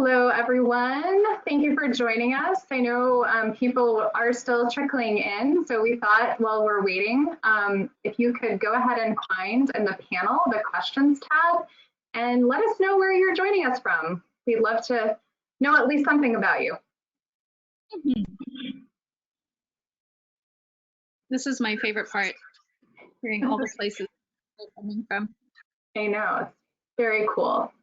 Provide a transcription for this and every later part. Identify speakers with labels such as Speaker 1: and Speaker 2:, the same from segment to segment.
Speaker 1: Hello, everyone. Thank you for joining us. I know people are still trickling in, so we thought while we're waiting, if you could go ahead and find in the panel the questions tab and let us know where you're joining us from. We'd love to know at least something about you.
Speaker 2: This is my favorite part, hearing all the places they're coming from.
Speaker 1: I know, it's very cool.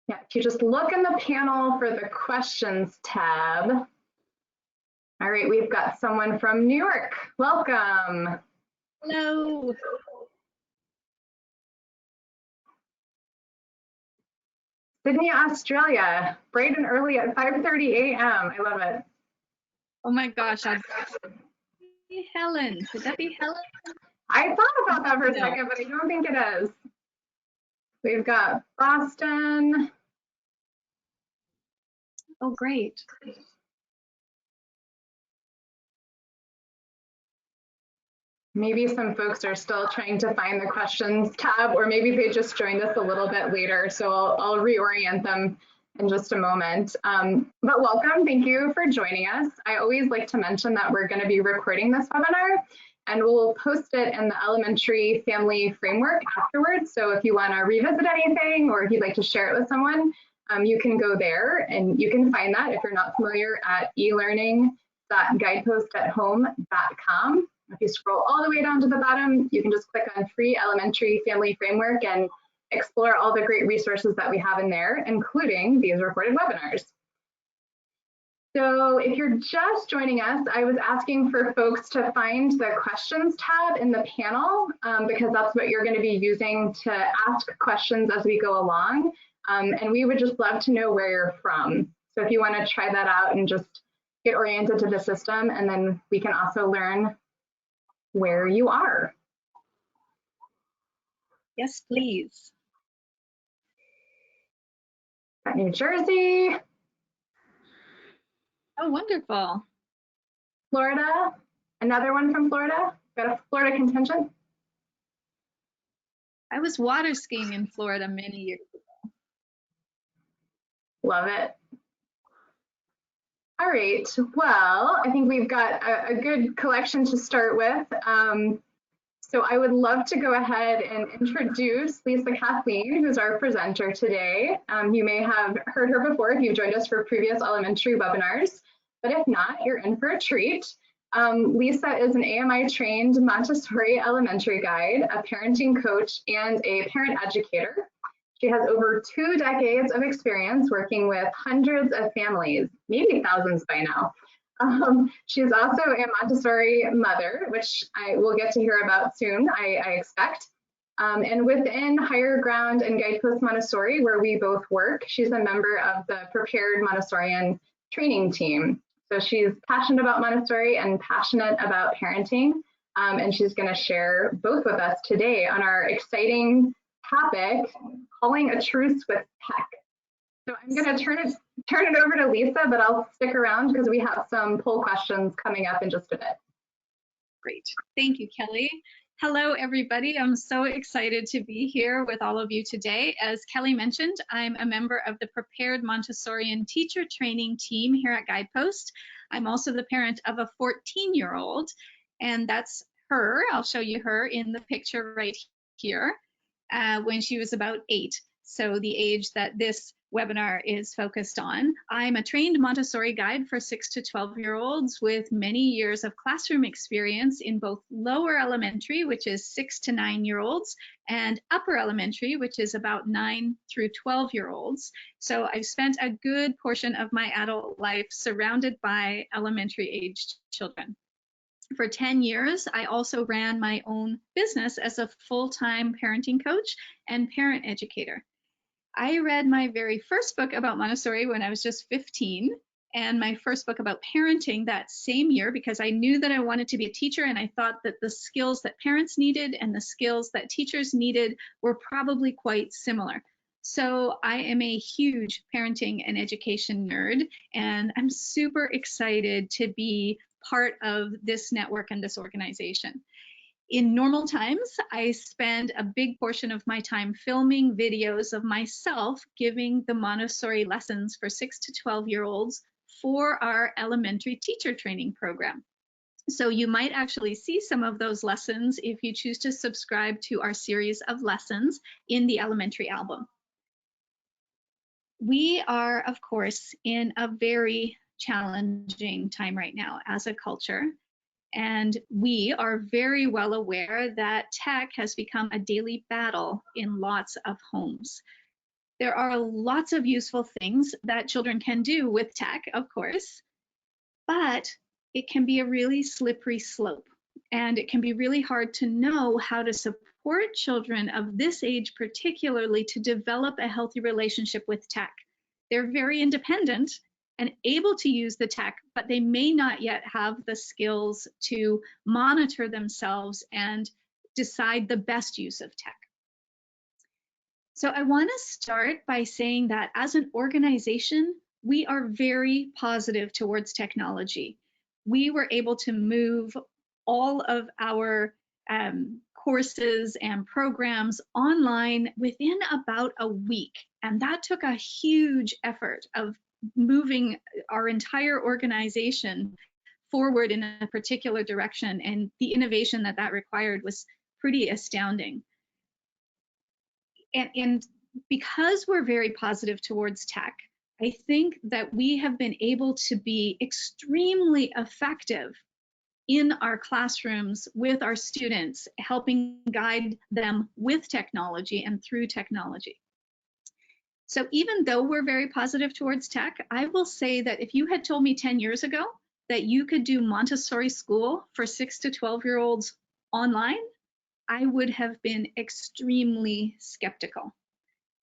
Speaker 1: Yeah, if you just look in the panel for the questions tab. All right, we've got someone from New York. Welcome.
Speaker 2: Hello.
Speaker 1: Sydney, Australia, bright and early at 5:30 a.m. I love it.
Speaker 2: Oh my gosh, Helen. Would that be Helen?
Speaker 1: I thought about that for a second, but I don't think it is. We've got Boston.
Speaker 2: Oh, great.
Speaker 1: Maybe some folks are still trying to find the questions tab, or maybe they just joined us a little bit later, so I'll reorient them in just a moment. But welcome, thank you for joining us. I always like to mention that we're going to be recording this webinar, and we'll post it in the elementary family framework afterwards. So if you want to revisit anything, or if you'd like to share it with someone, you can go there, and you can find that if you're not familiar at elearning.guidepostathome.com. If you scroll all the way down to the bottom, you can just click on Free Elementary Family Framework and explore all the great resources that we have in there, including these recorded webinars. So if you're just joining us, I was asking for folks to find the questions tab in the panel because that's what you're going to be using to ask questions as we go along. And we would just love to know where you're from. So if you want to try that out and just get oriented to the system, and then we can also learn where you are.
Speaker 2: Yes, please.
Speaker 1: Got New Jersey.
Speaker 2: Oh, wonderful.
Speaker 1: Florida, another one from Florida. Got a Florida contingent.
Speaker 2: I was water skiing in Florida many years ago.
Speaker 1: Love it. All right, well, I think we've got a good collection to start with. So I would love to go ahead and introduce Lisa Kathleen, who's our presenter today. You may have heard her before if you've joined us for previous elementary webinars, but if not, you're in for a treat. Lisa is an AMI-trained Montessori elementary guide, a parenting coach, and a parent educator. She has over 2 decades of experience working with hundreds of families, maybe thousands by now. She's also a Montessori mother, which I will get to hear about soon, I expect. And within Higher Ground and Guidepost Montessori, where we both work, she's a member of the Prepared Montessorian training team. So she's passionate about Montessori and passionate about parenting. And she's going to share both with us today on our exciting topic, calling a truce with tech. So I'm going to turn it over to Lisa, but I'll stick around because we have some poll questions coming up in just a bit.
Speaker 2: Great. Thank you, Kelly. Hello, everybody. I'm so excited to be here with all of you today. As Kelly mentioned, I'm a member of the Prepared Montessorian teacher training team here at Guidepost. I'm also the parent of a 14-year-old, and that's her. I'll show you her in the picture right here. When she was about 8, so the age that this webinar is focused on. I'm a trained Montessori guide for 6 to 12-year-olds with many years of classroom experience in both lower elementary, which is 6 to 9-year-olds, and upper elementary, which is about 9 through 12-year-olds. So I've spent a good portion of my adult life surrounded by elementary-aged children. For 10 years, I also ran my own business as a full-time parenting coach and parent educator. I read my very first book about Montessori when I was just 15, and my first book about parenting that same year because I knew that I wanted to be a teacher, and I thought that the skills that parents needed and the skills that teachers needed were probably quite similar. So I am a huge parenting and education nerd, and I'm super excited to be part of this network and this organization. In normal times, I spend a big portion of my time filming videos of myself giving the Montessori lessons for 6 to 12-year-olds for our elementary teacher training program. So you might actually see some of those lessons if you choose to subscribe to our series of lessons in the elementary album. We are, of course, in a very challenging time right now as a culture. And we are very well aware that tech has become a daily battle in lots of homes. There are lots of useful things that children can do with tech, of course, but it can be a really slippery slope. And it can be really hard to know how to support children of this age, particularly, to develop a healthy relationship with tech. They're very independent and able to use the tech, but they may not yet have the skills to monitor themselves and decide the best use of tech. So I want to start by saying that as an organization, we are very positive towards technology. We were able to move all of our courses and programs online within about a week. And that took a huge effort of moving our entire organization forward in a particular direction. And the innovation that that required was pretty astounding. And because we're very positive towards tech, I think that we have been able to be extremely effective in our classrooms with our students, helping guide them with technology and through technology. So even though we're very positive towards tech, I will say that if you had told me 10 years ago that you could do Montessori school for 6 to 12-year-olds online, I would have been extremely skeptical.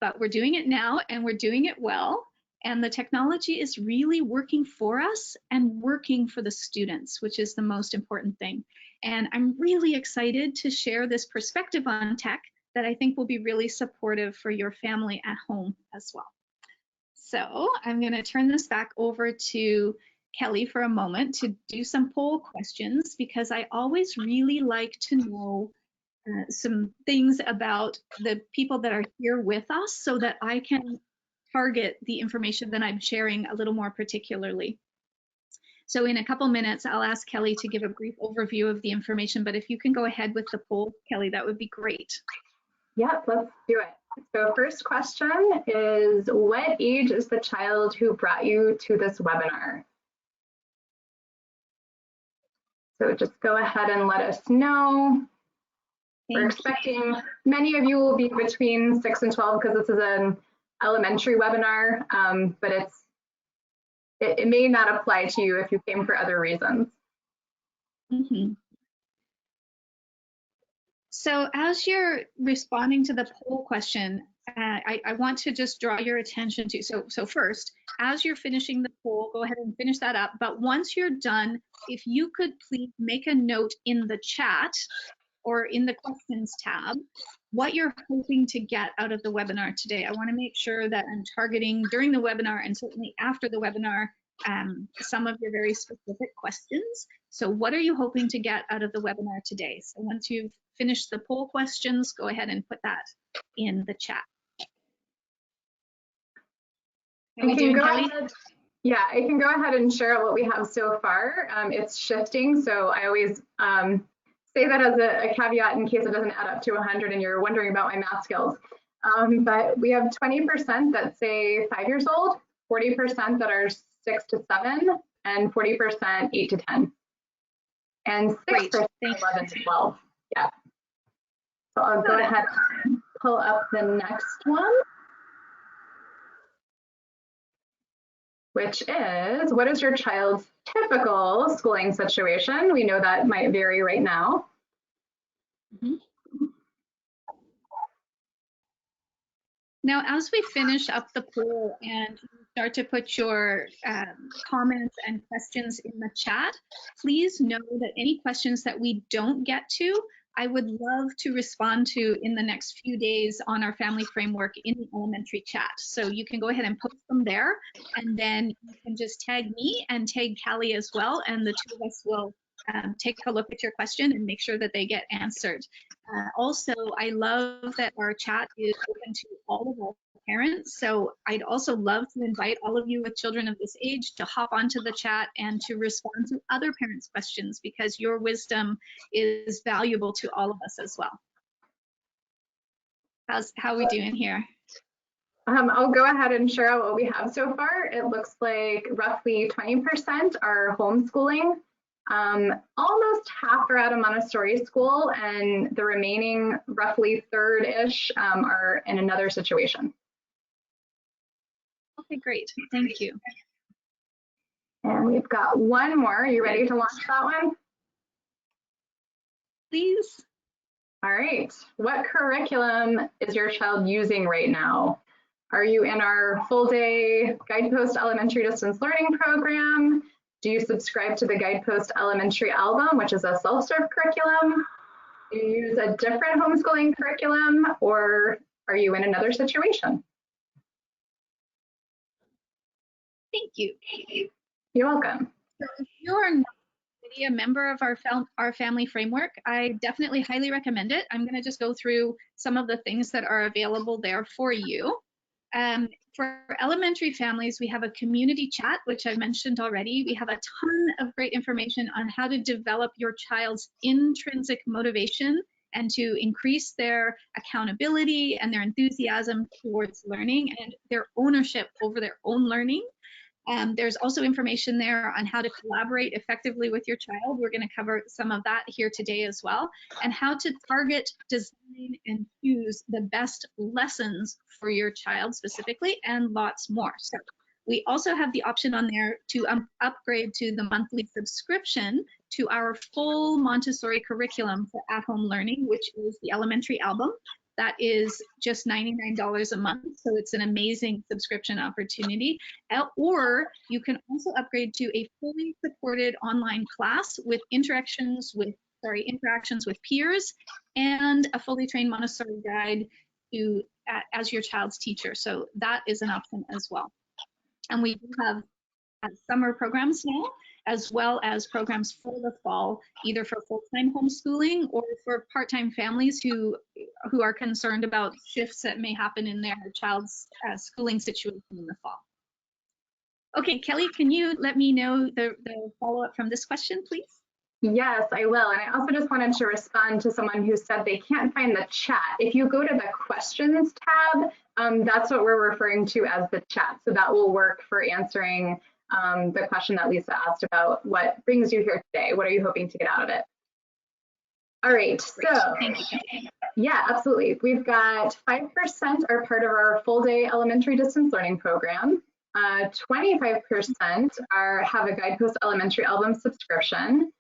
Speaker 2: But we're doing it now, and we're doing it well. And the technology is really working for us and working for the students, which is the most important thing. And I'm really excited to share this perspective on tech that I think will be really supportive for your family at home as well. So I'm going to turn this back over to Kelly for a moment to do some poll questions, because I always really like to know some things about the people that are here with us so that I can target the information that I'm sharing a little more particularly. So in a couple minutes, I'll ask Kelly to give a brief overview of the information, but if you can go ahead with the poll, Kelly, that would be great.
Speaker 1: Yep, let's do it. So first question is, what age is the child who brought you to this webinar? So just go ahead and let us know. We're expecting many of you will be between 6 and 12 because this is an elementary webinar, but it may not apply to you if you came for other reasons.
Speaker 2: Mm-hmm. So as you're responding to the poll question, I want to just draw your attention to, so first, as you're finishing the poll, go ahead and finish that up. But once you're done, if you could please make a note in the chat or in the questions tab, what you're hoping to get out of the webinar today. I want to make sure that I'm targeting during the webinar and certainly after the webinar some of your very specific questions. So what are you hoping to get out of the webinar today? So once you've finished the poll questions, go ahead and put that in the chat.
Speaker 1: I can go ahead. Yeah, I can go ahead and share what we have so far. It's shifting, so I always say that as a caveat in case it doesn't add up to 100 and you're wondering about my math skills. But we have 20% that say 5 years old, 40% that are 6 to 7, and 40% 8 to 10. And 6% 11 to 12. Yeah. So I'll go ahead and pull up the next one, which is, what is your child's typical schooling situation? We know that might vary right now.
Speaker 2: Mm-hmm. Now, as we finish up the poll and start to put your comments and questions in the chat, please know that any questions that we don't get to, I would love to respond to in the next few days on our family framework in the elementary chat. So you can go ahead and post them there, and then you can just tag me and tag Callie as well, and the two of us will take a look at your question and make sure that they get answered. Also, I love that our chat is open to all of our parents. So I'd also love to invite all of you with children of this age to hop onto the chat and to respond to other parents' questions, because your wisdom is valuable to all of us as well. How are we doing here?
Speaker 1: I'll go ahead and share out what we have so far. It looks like roughly 20% are homeschooling. Almost half are at a Montessori school, and the remaining roughly third-ish are in another situation.
Speaker 2: Okay, great. Thank you.
Speaker 1: And we've got one more. Are you ready to launch that one?
Speaker 2: Please.
Speaker 1: All right. What curriculum is your child using right now? Are you in our full-day Guidepost Elementary Distance Learning program? Do you subscribe to the Guidepost Elementary album, which is a self-serve curriculum? Do you use a different homeschooling curriculum, or are you in another situation?
Speaker 2: Thank you.
Speaker 1: You're welcome.
Speaker 2: So if you're not a member of our family framework, I definitely highly recommend it. I'm going to just go through some of the things that are available there for you. For elementary families, we have a community chat, which I mentioned already. We have a ton of great information on how to develop your child's intrinsic motivation and to increase their accountability and their enthusiasm towards learning and their ownership over their own learning. There's also information there on how to collaborate effectively with your child. We're going to cover some of that here today as well, and how to target, design, and choose the best lessons for your child specifically, and lots more. So we also have the option on there to upgrade to the monthly subscription to our full Montessori curriculum for at-home learning, which is the elementary album. That is just $99 a month, so it's an amazing subscription opportunity. Or you can also upgrade to a fully supported online class with interactions with peers and a fully trained Montessori guide as your child's teacher. So that is an option as well. And we do have summer programs now, as well as programs for the fall, either for full-time homeschooling or for part-time families who are concerned about shifts that may happen in their child's schooling situation in the fall. Okay, Kelly, can you let me know the follow-up from this question, please?
Speaker 1: Yes, I will. And I also just wanted to respond to someone who said they can't find the chat. If you go to the questions tab, that's what we're referring to as the chat. So that will work for answering the question that Lisa asked about what brings you here today. What are you hoping to get out of it? All right, so yeah, absolutely. We've got 5% are part of our full day elementary distance learning program. 25% have a Guidepost Elementary album subscription.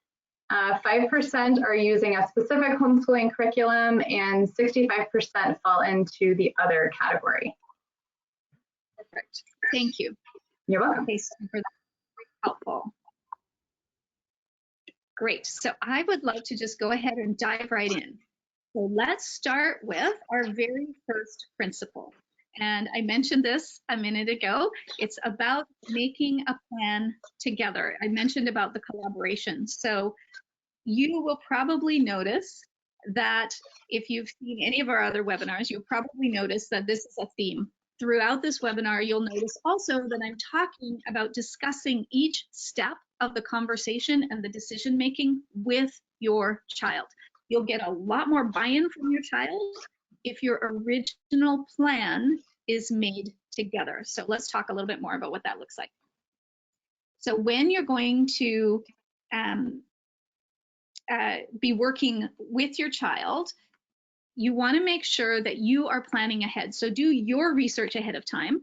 Speaker 1: 5% are using a specific homeschooling curriculum, and 65% fall into the other category.
Speaker 2: Perfect. Thank you.
Speaker 1: You're welcome.
Speaker 2: Okay, so for that, helpful. Great. So I would love to just go ahead and dive right in. So let's start with our very first principle. And I mentioned this a minute ago. It's about making a plan together. I mentioned about the collaboration. So you will probably notice that if you've seen any of our other webinars, you'll probably notice that this is a theme. Throughout this webinar, you'll notice also that I'm talking about discussing each step of the conversation and the decision making with your child. You'll get a lot more buy-in from your child if your original plan is made together. So let's talk a little bit more about what that looks like. So when you're going to be working with your child, you want to make sure that you are planning ahead. So do your research ahead of time.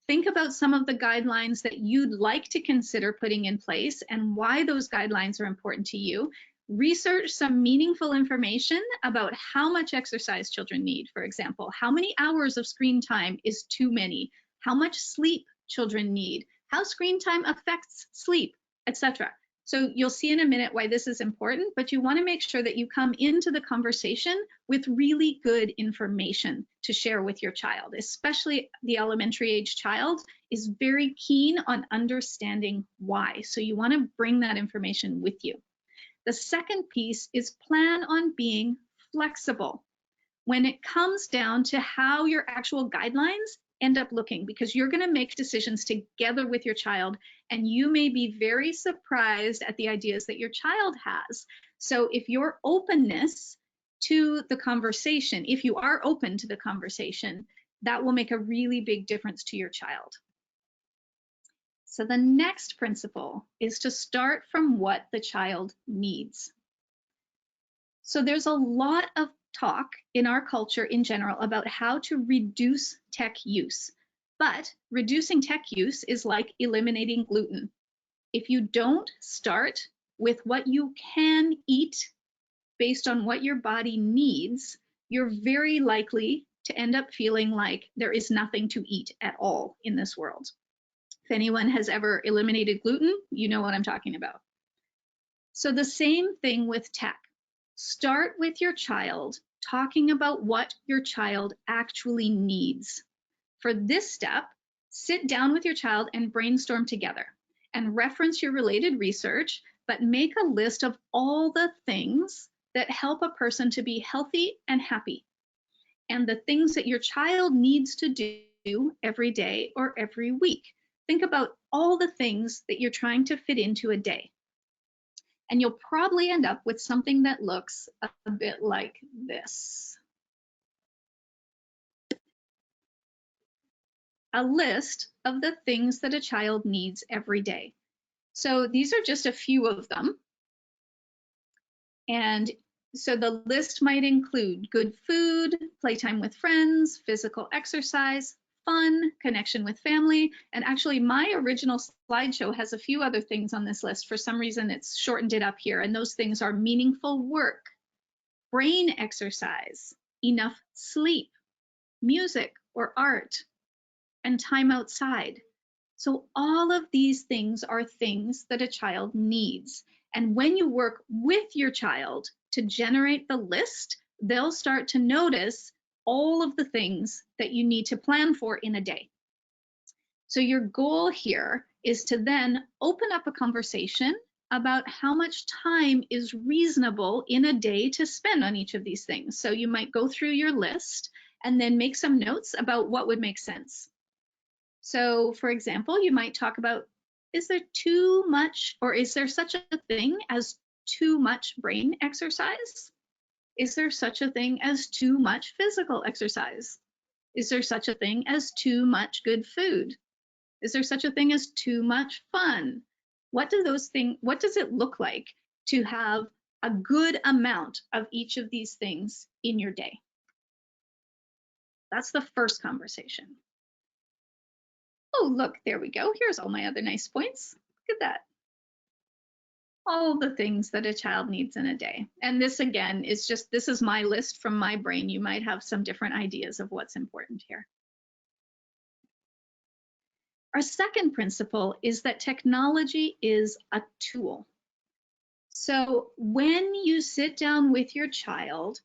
Speaker 2: Think about some of the guidelines that you'd like to consider putting in place and why those guidelines are important to you. Research some meaningful information about how much exercise children need, for example. How many hours of screen time is too many? How much sleep children need? How screen time affects sleep, etc. So you'll see in a minute why this is important, but you want to make sure that you come into the conversation with really good information to share with your child, especially the elementary age child is very keen on understanding why. So you want to bring that information with you. The second piece is plan on being flexible when it comes down to how your actual guidelines end up looking, because you're going to make decisions together with your child, and you may be very surprised at the ideas that your child has. So if your openness to the conversation, if you are open to the conversation, that will make a really big difference to your child. So the next principle is to start from what the child needs. So there's a lot of talk in our culture in general about how to reduce tech use, but reducing tech use is like eliminating gluten. If you don't start with what you can eat based on what your body needs, you're very likely to end up feeling like there is nothing to eat at all in this world. If anyone has ever eliminated gluten, you know what I'm talking about. So the same thing with tech. Start with your child, talking about what your child actually needs. For this step, sit down with your child and brainstorm together and reference your related research, but make a list of all the things that help a person to be healthy and happy, and the things that your child needs to do every day or every week. Think about all the things that you're trying to fit into a day. And you'll probably end up with something that looks a bit like this. A list of the things that a child needs every day. So these are just a few of them. And so the list might include good food, playtime with friends, physical exercise, fun, connection with family. And actually my original slideshow has a few other things on this list. For some reason, it's shortened it up here. And those things are meaningful work, brain exercise, enough sleep, music or art, and time outside. So all of these things are things that a child needs. And when you work with your child to generate the list, they'll start to notice all of the things that you need to plan for in a day. So your goal here is to then open up a conversation about how much time is reasonable in a day to spend on each of these things. So you might go through your list and then make some notes about what would make sense. So for example, you might talk about, is there too much, or is there such a thing as too much brain exercise? Is there such a thing as too much physical exercise? Is there such a thing as too much good food? Is there such a thing as too much fun? What does it look like to have a good amount of each of these things in your day? That's the first conversation. Oh, look, there we go. Here's all my other nice points. Look at that. All the things that a child needs in a day. And this again is just, this is my list from my brain. You might have some different ideas of what's important here. Our second principle is that technology is a tool. So when you sit down with your child,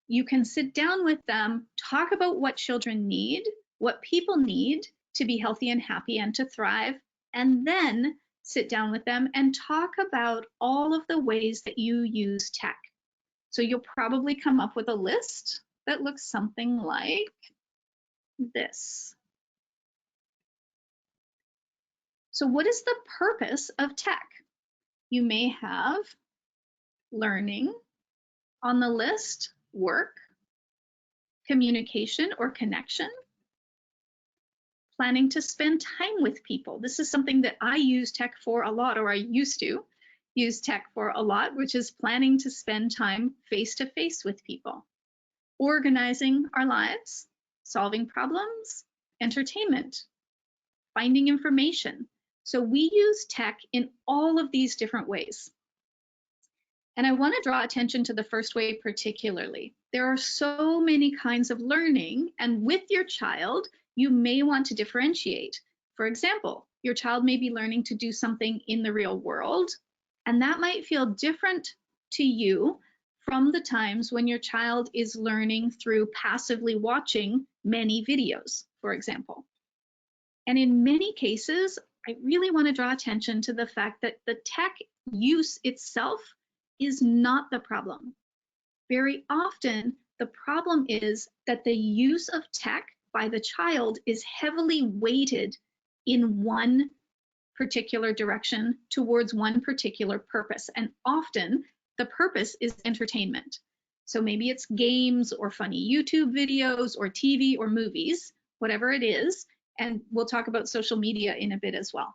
Speaker 2: you can sit down with them, talk about what children need, what people need to be healthy and happy and to thrive, and then sit down with them and talk about all of the ways that you use tech. So you'll probably come up with a list that looks something like this. So what is the purpose of tech? You may have learning on the list, work, communication or connection, planning to spend time with people. This is something that I use tech for a lot, or I used to use tech for a lot, which is planning to spend time face-to-face with people. Organizing our lives, solving problems, entertainment, finding information. So we use tech in all of these different ways. And I want to draw attention to the first way particularly. There are so many kinds of learning, and with your child, you may want to differentiate. For example, your child may be learning to do something in the real world, and that might feel different to you from the times when your child is learning through passively watching many videos, for example. And in many cases, I really want to draw attention to the fact that the tech use itself is not the problem. Very often, the problem is that the use of tech by the child is heavily weighted in one particular direction towards one particular purpose. And often the purpose is entertainment. So maybe it's games or funny YouTube videos or TV or movies, whatever it is. And we'll talk about social media in a bit as well.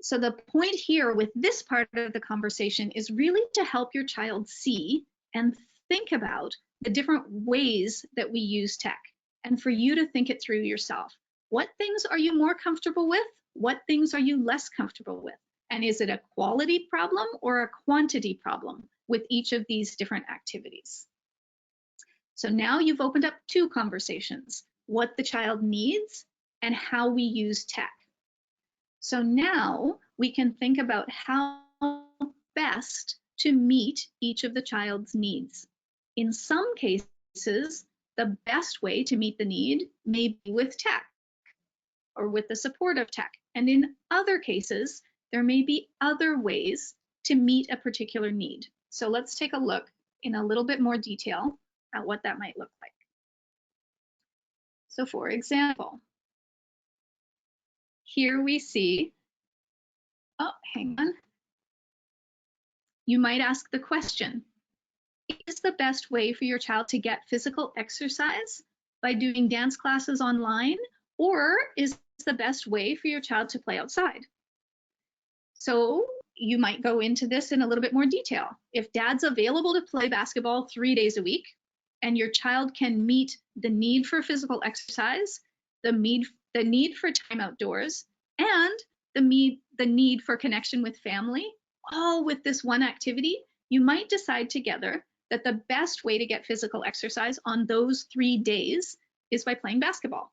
Speaker 2: So the point here with this part of the conversation is really to help your child see and think about the different ways that we use tech, and for you to think it through yourself. What things are you more comfortable with? What things are you less comfortable with? And is it a quality problem or a quantity problem with each of these different activities? So now you've opened up two conversations: what the child needs and how we use tech. So now we can think about how best to meet each of the child's needs. In some cases, the best way to meet the need may be with tech or with the support of tech. And in other cases, there may be other ways to meet a particular need. So let's take a look in a little bit more detail at what that might look like. So for example, here we see, oh, hang on. You might ask the question, is the best way for your child to get physical exercise by doing dance classes online, or is the best way for your child to play outside? So you might go into this in a little bit more detail. If dad's available to play basketball 3 days a week, and your child can meet the need for physical exercise, the need for time outdoors, and the need for connection with family, all with this one activity, you might decide together that the best way to get physical exercise on those 3 days is by playing basketball.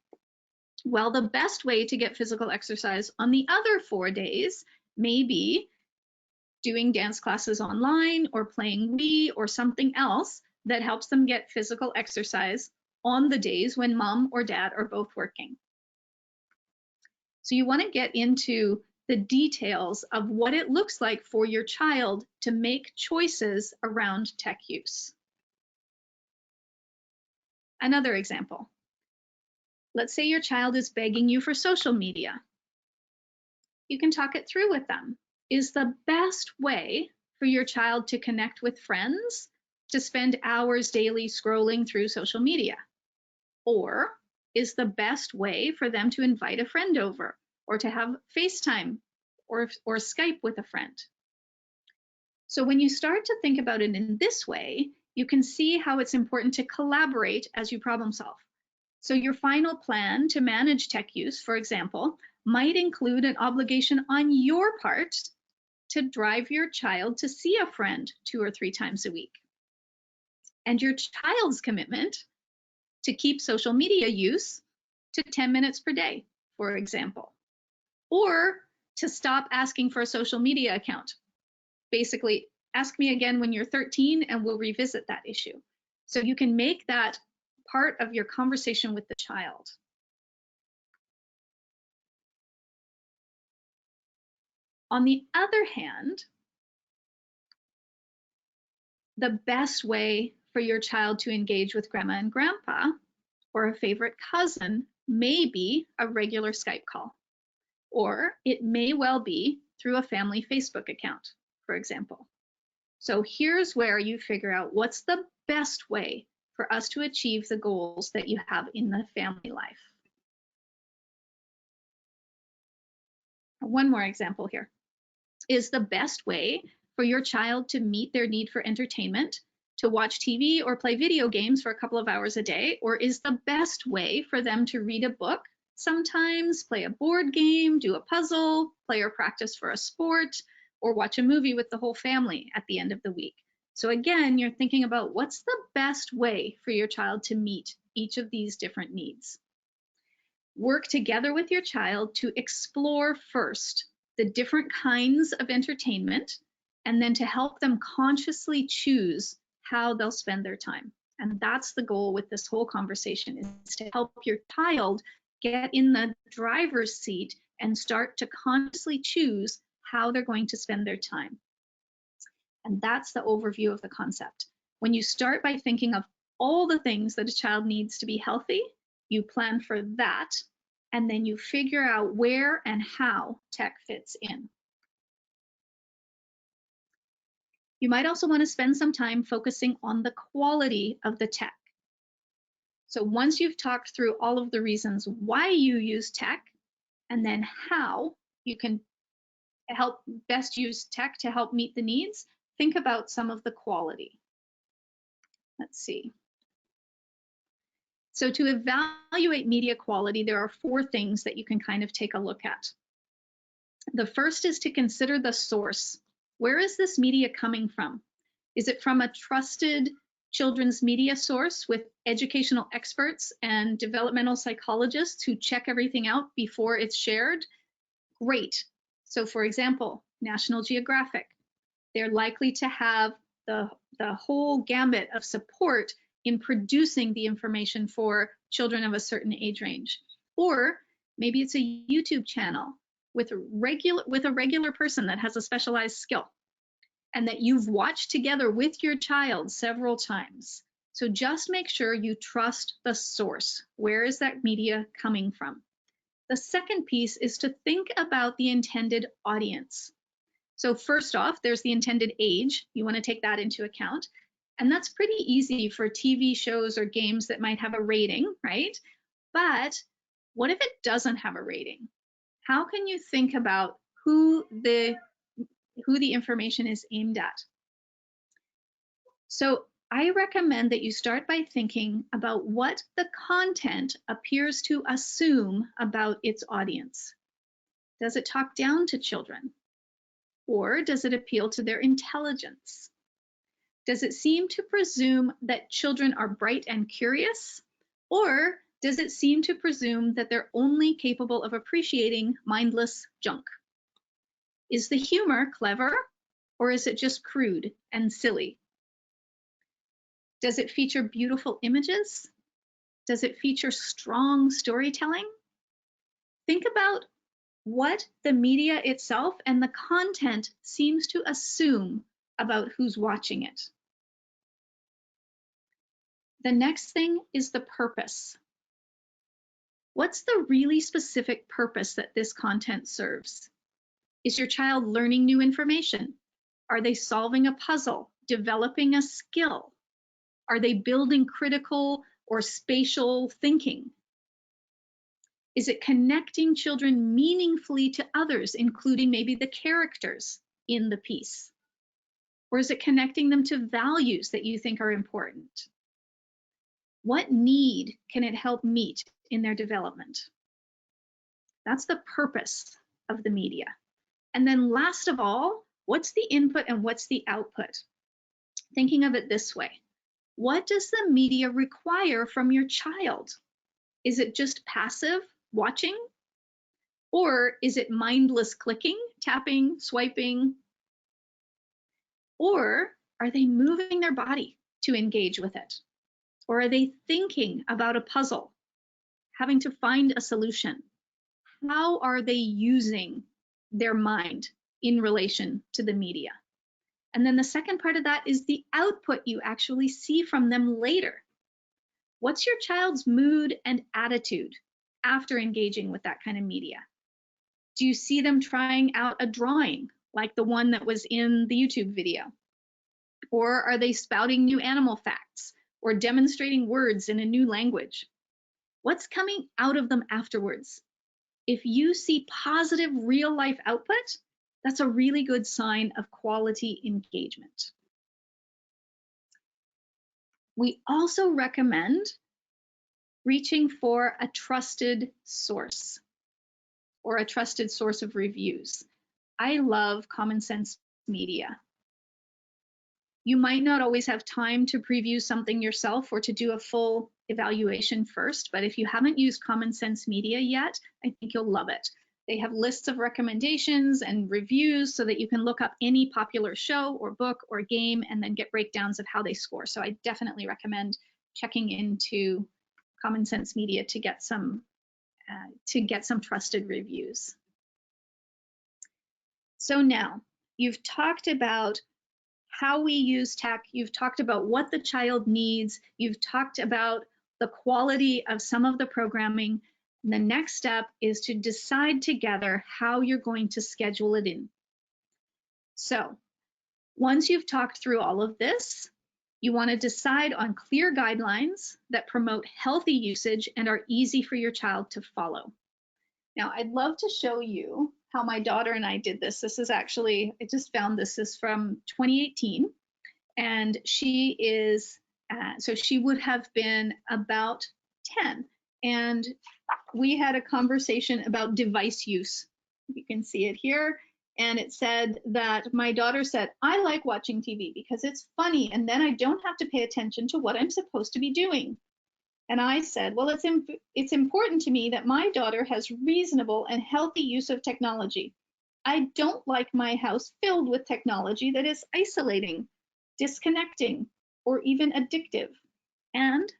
Speaker 2: Well, the best way to get physical exercise on the other 4 days may be doing dance classes online or playing Wii or something else that helps them get physical exercise on the days when mom or dad are both working. So you want to get into the details of what it looks like for your child to make choices around tech use. Another example. Let's say your child is begging you for social media. You can talk it through with them. Is the best way for your child to connect with friends to spend hours daily scrolling through social media? Or is the best way for them to invite a friend over or to have FaceTime or Skype with a friend? So when you start to think about it in this way, you can see how it's important to collaborate as you problem solve. So your final plan to manage tech use, for example, might include an obligation on your part to drive your child to see a friend 2 or 3 times a week. And your child's commitment to keep social media use to 10 minutes per day, for example, or to stop asking for a social media account. Basically, ask me again when you're 13 and we'll revisit that issue. So you can make that part of your conversation with the child. On the other hand, the best way for your child to engage with grandma and grandpa or a favorite cousin may be a regular Skype call, or it may well be through a family Facebook account, for example. So here's where you figure out what's the best way for us to achieve the goals that you have in the family life. One more example here. Is the best way for your child to meet their need for entertainment to watch TV or play video games for a couple of hours a day? Or is the best way for them to read a book, sometimes play a board game, do a puzzle, play or practice for a sport, or watch a movie with the whole family at the end of the week? So again, you're thinking about what's the best way for your child to meet each of these different needs. Work together with your child to explore first the different kinds of entertainment, and then to help them consciously choose how they'll spend their time. And that's the goal with this whole conversation, is to help your child get in the driver's seat and start to consciously choose how they're going to spend their time. And that's the overview of the concept. When you start by thinking of all the things that a child needs to be healthy, you plan for that, and then you figure out where and how tech fits in. You might also want to spend some time focusing on the quality of the tech. So once you've talked through all of the reasons why you use tech, and then how you can help best use tech to help meet the needs, think about some of the quality. Let's see. So to evaluate media quality, there are 4 things that you can kind of take a look at. The first is to consider the source. Where is this media coming from? Is it from a trusted children's media source with educational experts and developmental psychologists who check everything out before it's shared? Great. So for example, National Geographic, they're likely to have the whole gambit of support in producing the information for children of a certain age range. Or maybe it's a YouTube channel with a regular person that has a specialized skill and that you've watched together with your child several times. So just make sure you trust the source. Where is that media coming from? The second piece is to think about the intended audience. So first off, there's the intended age. You want to take that into account. And that's pretty easy for TV shows or games that might have a rating, right? But what if it doesn't have a rating? How can you think about who the information is aimed at? So I recommend that you start by thinking about what the content appears to assume about its audience. Does it talk down to children? Or does it appeal to their intelligence? Does it seem to presume that children are bright and curious? Or does it seem to presume that they're only capable of appreciating mindless junk? Is the humor clever, or is it just crude and silly? Does it feature beautiful images? Does it feature strong storytelling? Think about what the media itself and the content seems to assume about who's watching it. The next thing is the purpose. What's the really specific purpose that this content serves? Is your child learning new information? Are they solving a puzzle, developing a skill? Are they building critical or spatial thinking? Is it connecting children meaningfully to others, including maybe the characters in the piece? Or is it connecting them to values that you think are important? What need can it help meet in their development? That's the purpose of the media. And then last of all, what's the input and what's the output? Thinking of it this way, what does the media require from your child? Is it just passive watching? Or is it mindless clicking, tapping, swiping? Or are they moving their body to engage with it? Or are they thinking about a puzzle, having to find a solution? How are they using their mind in relation to the media? And then the second part of that is the output you actually see from them later. What's your child's mood and attitude after engaging with that kind of media? Do you see them trying out a drawing like the one that was in the YouTube video? Or are they spouting new animal facts or demonstrating words in a new language? What's coming out of them afterwards? If you see positive real life output, that's a really good sign of quality engagement. We also recommend reaching for a trusted source or a trusted source of reviews. I love Common Sense Media. You might not always have time to preview something yourself or to do a full evaluation first, but if you haven't used Common Sense Media yet, I think you'll love it. They have lists of recommendations and reviews so that you can look up any popular show or book or game and then get breakdowns of how they score. So I definitely recommend checking into Common Sense Media to get some trusted reviews. So now you've talked about how we use tech. You've talked about what the child needs. You've talked about the quality of some of the programming. The next step is to decide together how you're going to schedule it in. So once you've talked through all of this, you want to decide on clear guidelines that promote healthy usage and are easy for your child to follow. Now, I'd love to show you how my daughter and I did this. This is actually, I just found this is from 2018, and she is, so she would have been about 10, and we had a conversation about device use. You can see it here. And it said that my daughter said, I like watching TV because it's funny, and then I don't have to pay attention to what I'm supposed to be doing. And I said, well, it's important to me that my daughter has reasonable and healthy use of technology. I don't like my house filled with technology that is isolating, disconnecting, or even addictive. And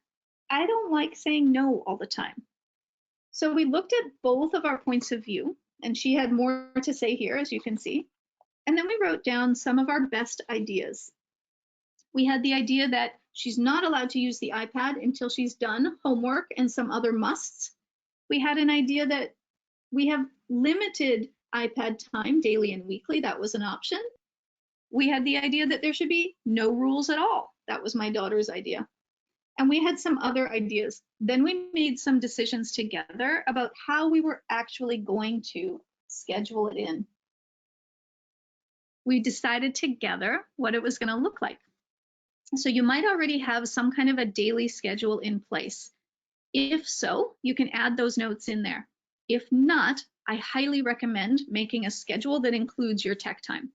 Speaker 2: I don't like saying no all the time. So we looked at both of our points of view, and she had more to say here, as you can see. And then we wrote down some of our best ideas. We had the idea that she's not allowed to use the iPad until she's done homework and some other musts. We had an idea that we have limited iPad time daily and weekly. That was an option. We had the idea that there should be no rules at all. That was my daughter's idea. And we had some other ideas. Then we made some decisions together about how we were actually going to schedule it in. We decided together what it was going to look like. So you might already have some kind of a daily schedule in place. If so, you can add those notes in there. If not, I highly recommend making a schedule that includes your tech time.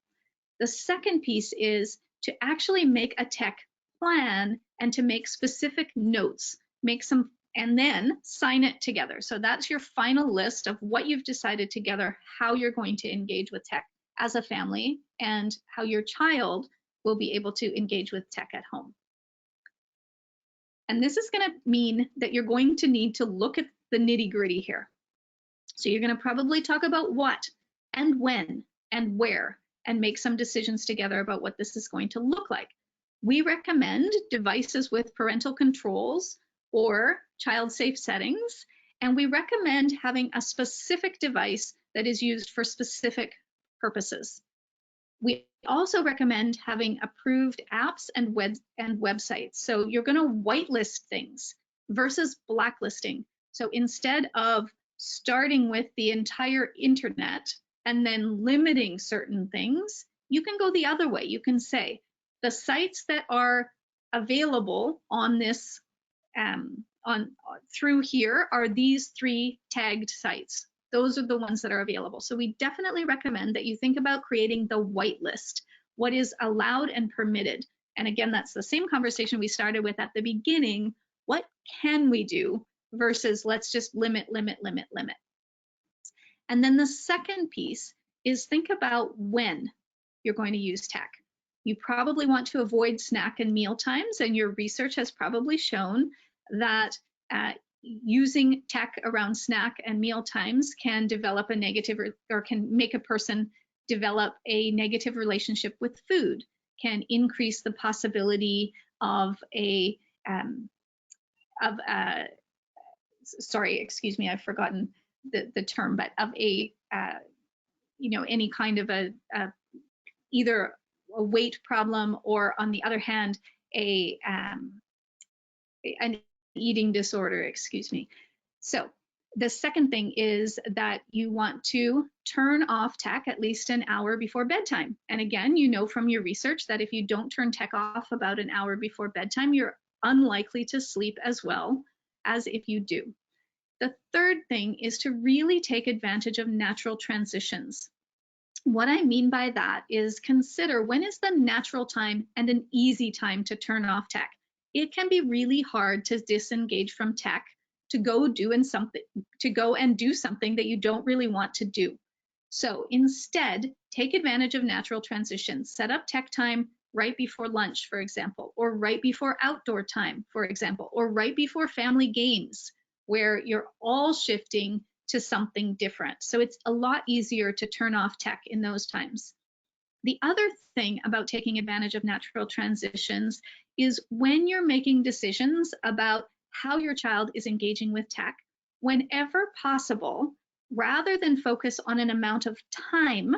Speaker 2: The second piece is to actually make a tech plan and to make specific notes, make some, and then sign it together. So that's your final list of what you've decided together, how you're going to engage with tech as a family and how your child will be able to engage with tech at home. And this is going to mean that you're going to need to look at the nitty gritty here. So you're going to probably talk about what and when and where and make some decisions together about what this is going to look like. We recommend devices with parental controls or child-safe settings, and we recommend having a specific device that is used for specific purposes. We also recommend having approved apps and websites. So you're going to whitelist things versus blacklisting. So instead of starting with the entire internet and then limiting certain things, you can go the other way. You can say the sites that are available on this through here are these 3 tagged sites. Those are the ones that are available. So we definitely recommend that you think about creating the whitelist, what is allowed and permitted. And again, that's the same conversation we started with at the beginning. What can we do versus let's just limit. And then the second piece is think about when you're going to use tech. You probably want to avoid snack and meal times, and your research has probably shown that using tech around snack and meal times can develop a negative or can make a person develop a negative relationship with food, can increase the possibility of sorry, excuse me, I've forgotten the term, but of a any kind of a either a weight problem or, on the other hand, an eating disorder, excuse me. So the second thing is that you want to turn off tech at least an hour before bedtime. And again, you know from your research that if you don't turn tech off about an hour before bedtime, you're unlikely to sleep as well as if you do. The third thing is to really take advantage of natural transitions. What I mean by that is consider when is the natural time and an easy time to turn off tech. It can be really hard to disengage from tech, to go and do something that you don't really want to do. So instead, take advantage of natural transitions. Set up tech time right before lunch, for example, or right before outdoor time, for example, or right before family games, where you're all shifting to something different. So it's a lot easier to turn off tech in those times. The other thing about taking advantage of natural transitions is when you're making decisions about how your child is engaging with tech, whenever possible, rather than focus on an amount of time,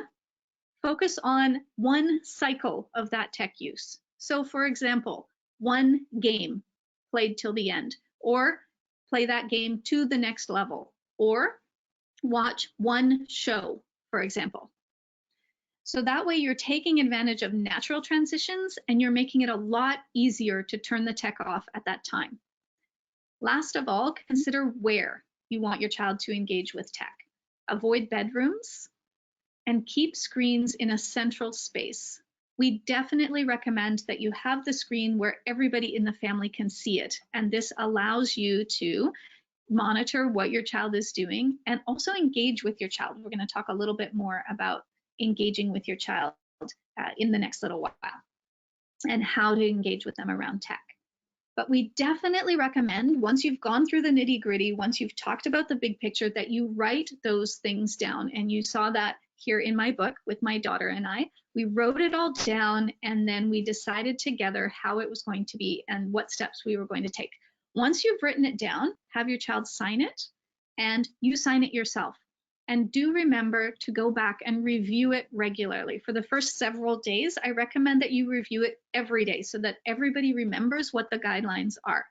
Speaker 2: focus on one cycle of that tech use. So for example, one game played till the end, or play that game to the next level, or watch one show, for example. So that way you're taking advantage of natural transitions and you're making it a lot easier to turn the tech off at that time. Last of all, consider where you want your child to engage with tech. Avoid bedrooms and keep screens in a central space. We definitely recommend that you have the screen where everybody in the family can see it. And this allows you to monitor what your child is doing and also engage with your child. We're going to talk a little bit more about engaging with your child in the next little while and how to engage with them around tech. But we definitely recommend, once you've gone through the nitty gritty, once you've talked about the big picture, that you write those things down. And you saw that here in my book with my daughter and I. We wrote it all down and then we decided together how it was going to be and what steps we were going to take. Once you've written it down, have your child sign it and you sign it yourself. And do remember to go back and review it regularly. For the first several days, I recommend that you review it every day so that everybody remembers what the guidelines are.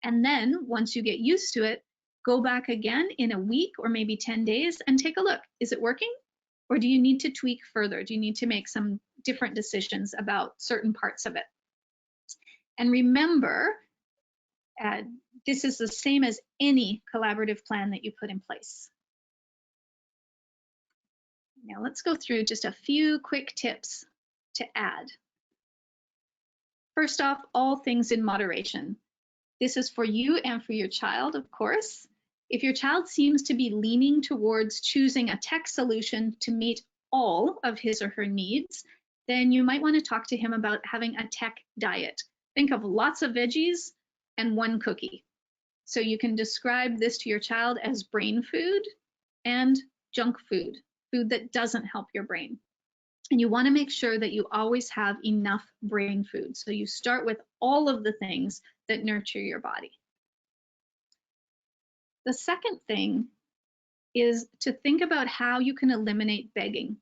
Speaker 2: And then once you get used to it, go back again in a week or maybe 10 days and take a look. Is it working? Or do you need to tweak further? Do you need to make some different decisions about certain parts of it? And remember, this is the same as any collaborative plan that you put in place. Now let's go through just a few quick tips to add. First off, all things in moderation. This is for you and for your child, of course. If your child seems to be leaning towards choosing a tech solution to meet all of his or her needs, then you might want to talk to him about having a tech diet. Think of lots of veggies and one cookie. So you can describe this to your child as brain food and junk food. Food that doesn't help your brain. And you want to make sure that you always have enough brain food. So you start with all of the things that nurture your body. The second thing is to think about how you can eliminate begging.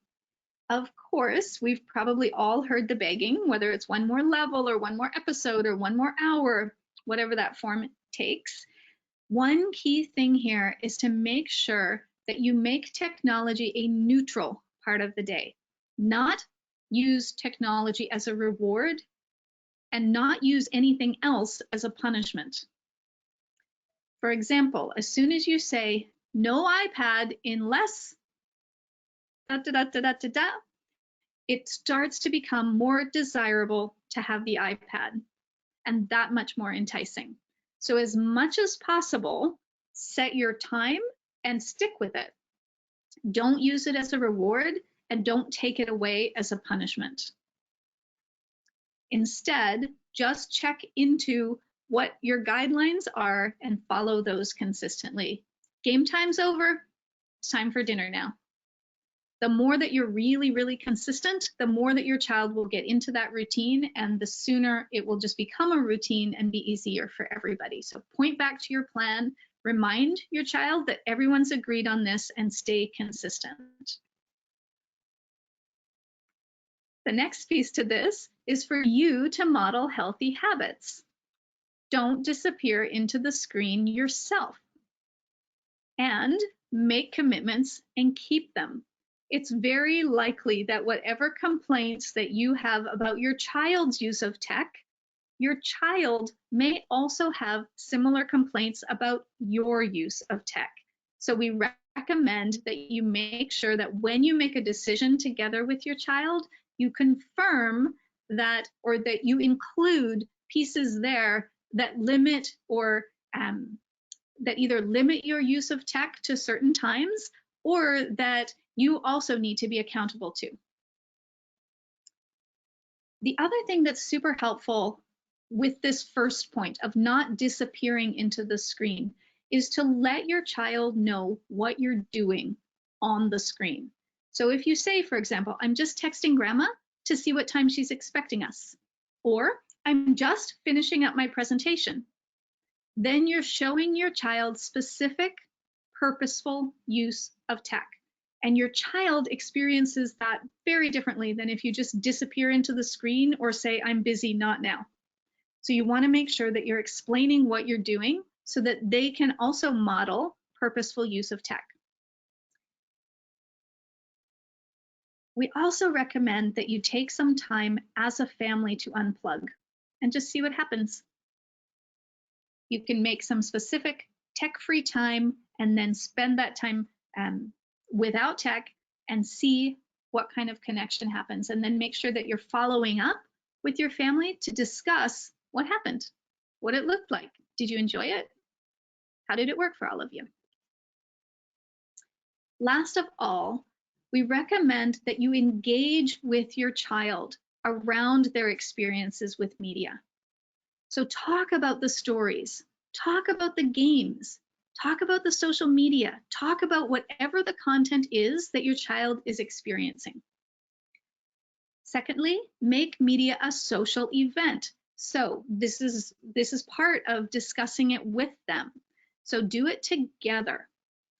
Speaker 2: Of course, we've probably all heard the begging, whether it's one more level or one more episode or one more hour, whatever that form takes. One key thing here is to make sure that you make technology a neutral part of the day, not use technology as a reward and not use anything else as a punishment. For example, as soon as you say no iPad unless it starts to become more desirable to have the iPad and that much more enticing. So as much as possible, set your time and stick with it. Don't use it as a reward and don't take it away as a punishment. Instead, just check into what your guidelines are and follow those consistently. Game time's over, it's time for dinner now. The more that you're really, really consistent, the more that your child will get into that routine, and the sooner it will just become a routine and be easier for everybody. So point back to your plan, remind your child that everyone's agreed on this, and stay consistent. The next piece to this is for you to model healthy habits. Don't disappear into the screen yourself, and make commitments and keep them. It's very likely that whatever complaints that you have about your child's use of tech, your child may also have similar complaints about your use of tech. So we recommend that you make sure that when you make a decision together with your child, you confirm that, or that you include pieces there that limit or that either limit your use of tech to certain times, or that you also need to be accountable to. The other thing that's super helpful with this first point of not disappearing into the screen is to let your child know what you're doing on the screen. So if you say, for example, I'm just texting grandma to see what time she's expecting us. Or I'm just finishing up my presentation. Then you're showing your child specific, purposeful use of tech. And your child experiences that very differently than if you just disappear into the screen or say, I'm busy, not now. So you want to make sure that you're explaining what you're doing so that they can also model purposeful use of tech. We also recommend that you take some time as a family to unplug and just see what happens. You can make some specific tech-free time and then spend that time without tech and see what kind of connection happens, and then make sure that you're following up with your family to discuss what happened, what it looked like. Did you enjoy it? How did it work for all of you? Last of all, we recommend that you engage with your child around their experiences with media. So talk about the stories, talk about the games, talk about the social media, talk about whatever the content is that your child is experiencing. Secondly, make media a social event. So this is part of discussing it with them. So do it together.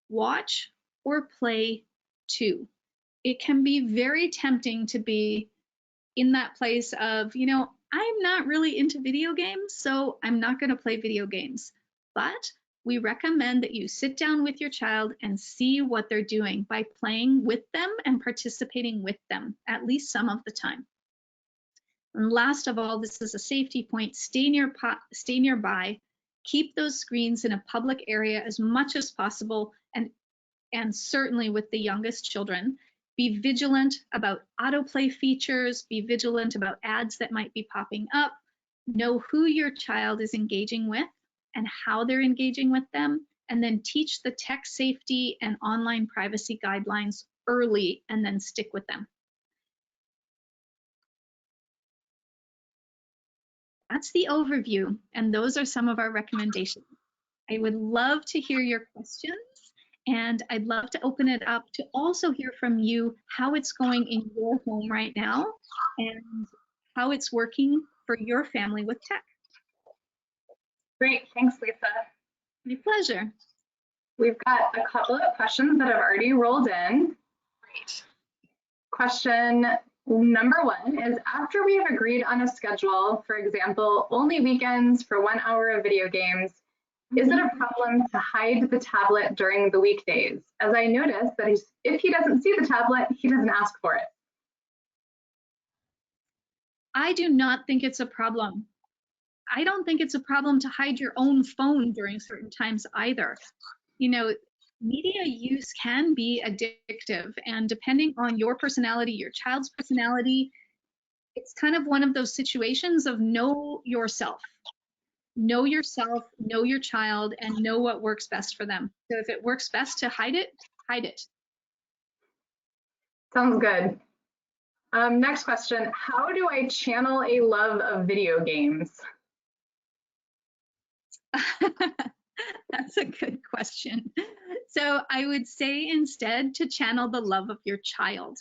Speaker 2: Watch or play too. It can be very tempting to be in that place of, you know, I'm not really into video games, so I'm not going to play video games. But we recommend that you sit down with your child and see what they're doing by playing with them and participating with them, at least some of the time. And last of all, this is a safety point, stay nearby, keep those screens in a public area as much as possible, and certainly with the youngest children, be vigilant about autoplay features, be vigilant about ads that might be popping up, know who your child is engaging with and how they're engaging with them, and then teach the tech safety and online privacy guidelines early and then stick with them. That's the overview, and those are some of our recommendations. I would love to hear your questions. And I'd love to open it up to also hear from you how it's going in your home right now and how it's working for your family with tech.
Speaker 1: Great, thanks, Lisa.
Speaker 2: My pleasure.
Speaker 1: We've got a couple of questions that have already rolled in. Great. Question number one is, after we have agreed on a schedule, for example, only weekends for 1 hour of video games, is it a problem to hide the tablet during the weekdays? As I noticed that if he doesn't see the tablet, he doesn't ask for it.
Speaker 2: I do not think it's a problem. I don't think it's a problem to hide your own phone during certain times either. You know, media use can be addictive, and depending on your personality, your child's personality, it's kind of one of those situations of know yourself. Know yourself, know your child, and know what works best for them. So if it works best to hide it, hide it.
Speaker 1: Sounds good. Next question, how do I channel a love of video games?
Speaker 2: That's a good question. So I would say instead to channel the love of your child,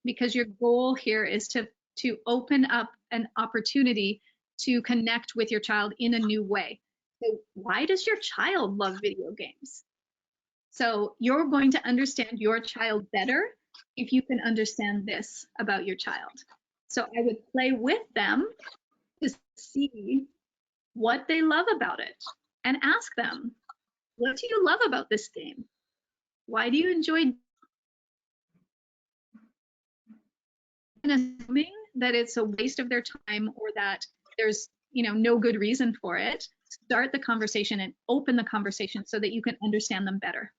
Speaker 2: because your goal here is to open up an opportunity to connect with your child in a new way. So why does your child love video games? So you're going to understand your child better if you can understand this about your child. So I would play with them to see what they love about it and ask them, what do you love about this game? Why do you enjoy? And assuming that it's a waste of their time or that there's no good reason for it, start the conversation and open the conversation so that you can understand them better.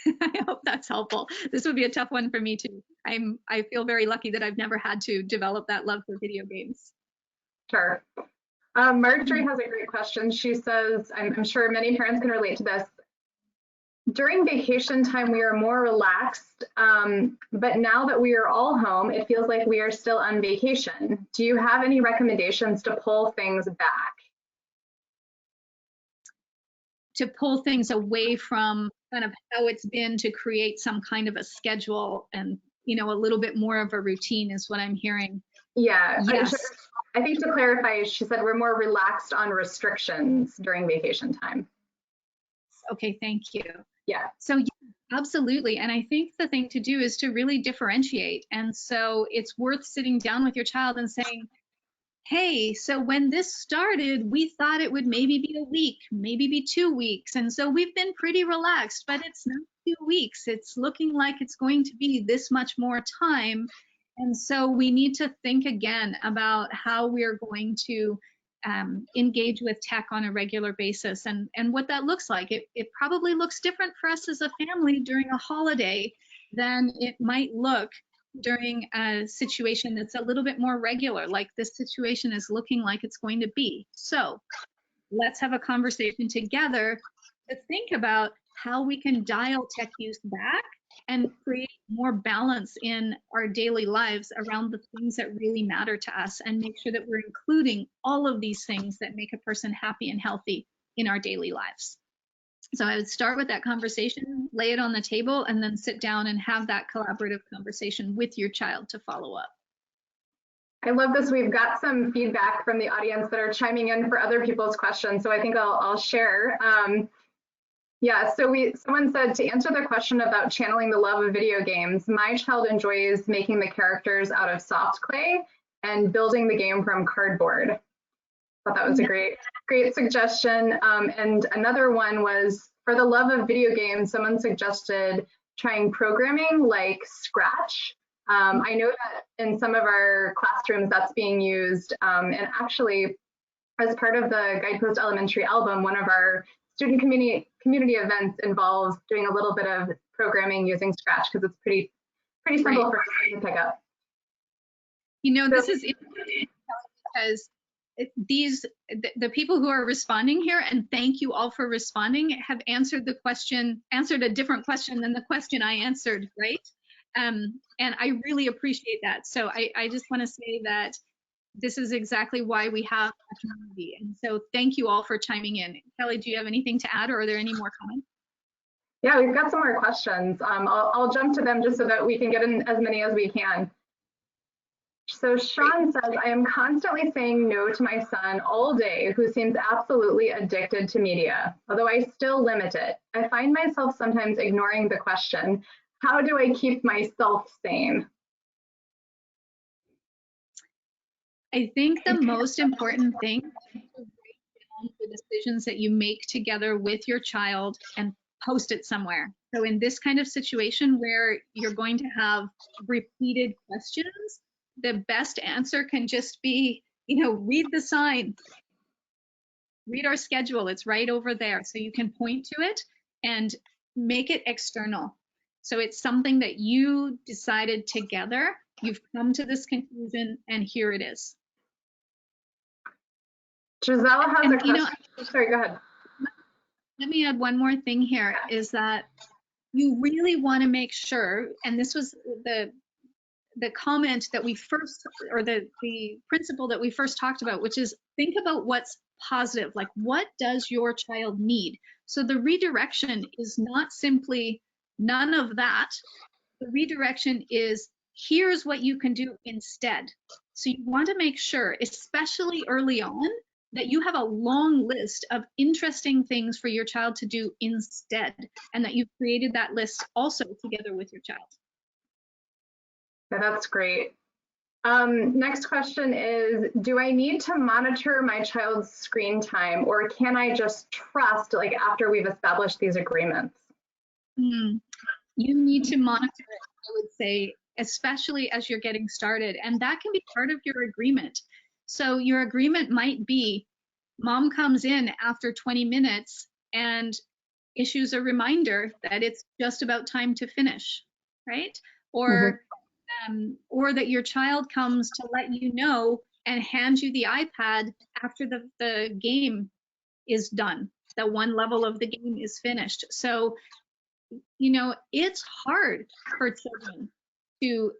Speaker 2: I hope that's helpful. This would be a tough one for me too. I feel very lucky that I've never had to develop that love for video games.
Speaker 1: Sure. Marjorie has a great question. She says, I'm sure many parents can relate to this. During vacation time, we are more relaxed, but now that we are all home, it feels like we are still on vacation. Do you have any recommendations to pull things back?
Speaker 2: To pull things away from kind of how it's been, to create some kind of a schedule and a little bit more of a routine is what I'm hearing.
Speaker 1: Yeah,
Speaker 2: Yes.
Speaker 1: I think to clarify, she said we're more relaxed on restrictions during vacation time.
Speaker 2: Okay, thank you.
Speaker 1: Yeah.
Speaker 2: So yeah, absolutely. And I think the thing to do is to really differentiate. And so it's worth sitting down with your child and saying, hey, so when this started, we thought it would maybe be a week, maybe be 2 weeks. And so we've been pretty relaxed, but it's not 2 weeks. It's looking like it's going to be this much more time. And so we need to think again about how we're going to engage with tech on a regular basis and what that looks like. It probably looks different for us as a family during a holiday than it might look during a situation that's a little bit more regular, like this situation is looking like it's going to be. So let's have a conversation together to think about how we can dial tech use back and create more balance in our daily lives around the things that really matter to us, and make sure that we're including all of these things that make a person happy and healthy in our daily lives. So I would start with that conversation, lay it on the table, and then sit down and have that collaborative conversation with your child to follow up.
Speaker 1: I love this. We've got some feedback from the audience that are chiming in for other people's questions, so I think I'll share. Yeah, so someone said, to answer the question about channeling the love of video games, my child enjoys making the characters out of soft clay and building the game from cardboard. I thought that was a great suggestion. And another one was, for the love of video games, someone suggested trying programming like Scratch. I know that in some of our classrooms that's being used, and actually as part of the Guidepost Elementary album, one of our student community events involves doing a little bit of programming using Scratch, because it's pretty simple for kids to pick up.
Speaker 2: This is interesting because the people who are responding here, and thank you all for responding, have answered a different question than the question I answered, right? And I really appreciate that. So I just want to say that this is exactly why we have a community. And so thank you all for chiming in. Kelly, do you have anything to add, or are there any more comments?
Speaker 1: Yeah, we've got some more questions. I'll jump to them just so that we can get in as many as we can. So Sean says, I am constantly saying no to my son all day, who seems absolutely addicted to media, although I still limit it. I find myself sometimes ignoring the question, how do I keep myself sane?
Speaker 2: I think the most important thing is to write down the decisions that you make together with your child and post it somewhere. So in this kind of situation where you're going to have repeated questions, the best answer can just be, read the sign, read our schedule. It's right over there. So you can point to it and make it external. So it's something that you decided together. You've come to this conclusion, and here it is.
Speaker 1: Giselle has a question. Sorry, go ahead.
Speaker 2: Let me add one more thing here, is that you really want to make sure, and this was the comment that we first, or the principle that we first talked about, which is think about what's positive, like what does your child need? So the redirection is not simply none of that. The redirection is, here's what you can do instead. So you want to make sure, especially early on, that you have a long list of interesting things for your child to do instead, and that you've created that list also together with your child.
Speaker 1: Yeah, that's great. Next question is, do I need to monitor my child's screen time, or can I just trust, like, after we've established these agreements?
Speaker 2: You need to monitor it, I would say, especially as you're getting started, and that can be part of your agreement. So your agreement might be, mom comes in after 20 minutes and issues a reminder that it's just about time to finish, right? Or that your child comes to let you know and hands you the iPad after the game is done, that one level of the game is finished. So, it's hard for children to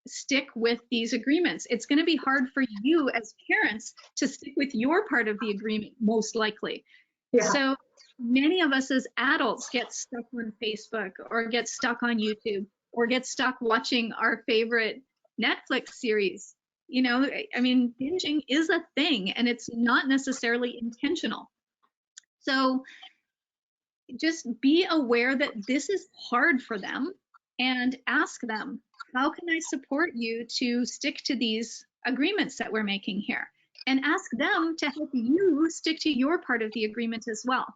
Speaker 2: stick with these agreements. It's going to be hard for you as parents to stick with your part of the agreement, most likely. Yeah. So many of us as adults get stuck on Facebook or get stuck on YouTube. or get stuck watching our favorite Netflix series. You know, I mean, binging is a thing and it's not necessarily intentional. So just be aware that this is hard for them and ask them, how can I support you to stick to these agreements that we're making here? And ask them to help you stick to your part of the agreement as well.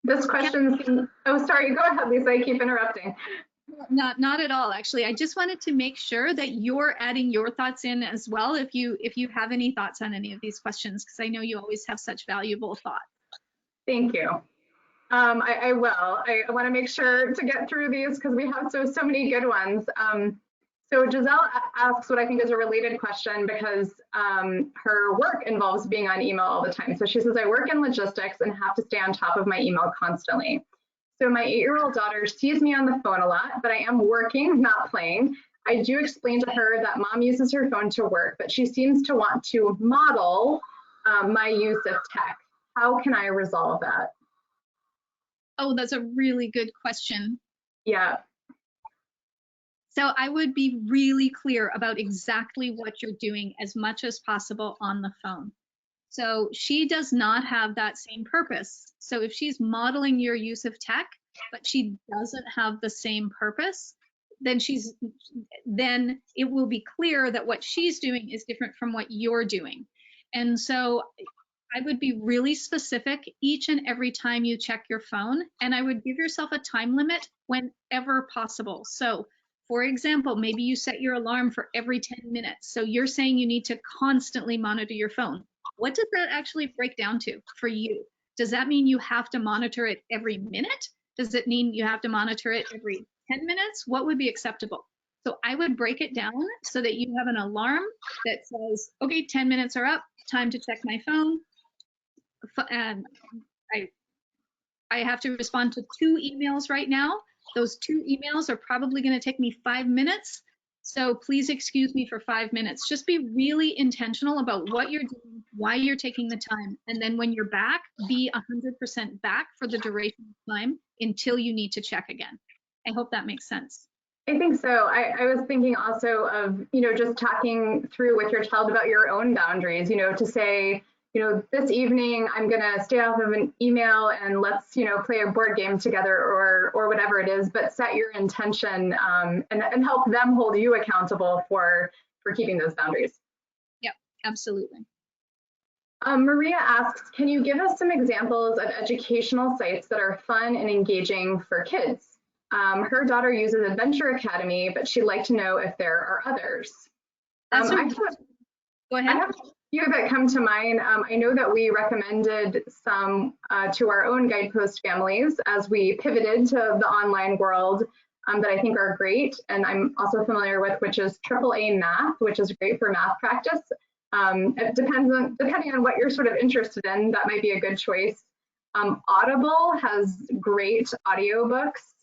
Speaker 1: This question, oh, sorry, go ahead, Lisa, I keep interrupting.
Speaker 2: Not at all, actually. I just wanted to make sure that you're adding your thoughts in as well if you have any thoughts on any of these questions, because I know you always have such valuable thoughts.
Speaker 1: Thank you. I will. I want to make sure to get through these because we have so many good ones. So Giselle asks what I think is a related question because her work involves being on email all the time. So she says, I work in logistics and have to stay on top of my email constantly. So my 8-year-old daughter sees me on the phone a lot, but I am working, not playing. I do explain to her that mom uses her phone to work, but she seems to want to model my use of tech. How can I resolve that?
Speaker 2: Oh, that's a really good question.
Speaker 1: Yeah.
Speaker 2: So I would be really clear about exactly what you're doing as much as possible on the phone. So she does not have that same purpose. So if she's modeling your use of tech, but she doesn't have the same purpose, then it will be clear that what she's doing is different from what you're doing. And so I would be really specific each and every time you check your phone, and I would give yourself a time limit whenever possible. So for example, maybe you set your alarm for every 10 minutes. So you're saying you need to constantly monitor your phone. What does that actually break down to for you? Does that mean you have to monitor it every minute? Does it mean you have to monitor it every 10 minutes? What would be acceptable? So I would break it down so that you have an alarm that says, okay, 10 minutes are up, time to check my phone. And I have to respond to 2 emails right now. Those 2 emails are probably going to take me 5 minutes. So please excuse me for 5 minutes. Just be really intentional about what you're doing, why you're taking the time. And then when you're back, be 100% back for the duration of time until you need to check again. I hope that makes sense.
Speaker 1: I think so. I was thinking also of, just talking through with your child about your own boundaries, to say, this evening I'm going to stay off of an email and let's, play a board game together or whatever it is, but set your intention and help them hold you accountable for keeping those boundaries.
Speaker 2: Yep, absolutely.
Speaker 1: Maria asks, can you give us some examples of educational sites that are fun and engaging for kids? Her daughter uses Adventure Academy, but she'd like to know if there are others.
Speaker 2: Go ahead.
Speaker 1: I have a few that come to mind. I know that we recommended some to our own Guidepost families as we pivoted to the online world that I think are great. And I'm also familiar with, which is AAA Math, which is great for math practice. Depending on what you're sort of interested in, that might be a good choice. Audible has great audiobooks,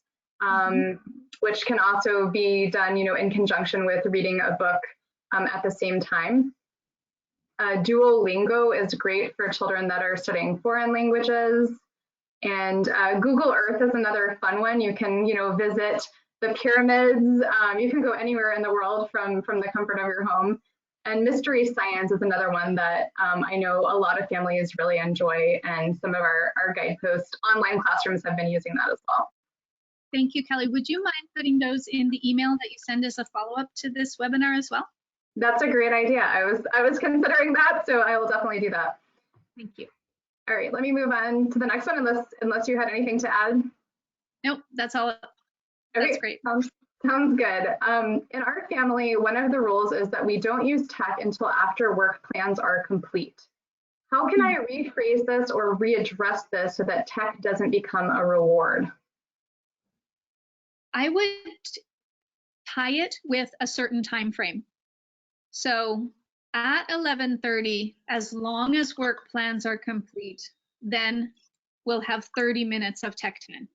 Speaker 1: which can also be done, in conjunction with reading a book at the same time. Duolingo is great for children that are studying foreign languages. And Google Earth is another fun one. You can, visit the pyramids. You can go anywhere in the world from the comfort of your home. And Mystery Science is another one that I know a lot of families really enjoy, and some of our Guidepost online classrooms have been using that as well.
Speaker 2: Thank you, Kelly. Would you mind putting those in the email that you send as a follow-up to this webinar as well?
Speaker 1: That's a great idea. I was considering that, so I will definitely do that.
Speaker 2: Thank you.
Speaker 1: All right, let me move on to the next one, unless you had anything to add.
Speaker 2: Nope, that's all. That's great.
Speaker 1: Sounds good. In our family, one of the rules is that we don't use tech until after work plans are complete. How can I rephrase this or readdress this so that tech doesn't become a reward?
Speaker 2: I would tie it with a certain time frame. So at 11:30, as long as work plans are complete, then we'll have 30 minutes of tech time,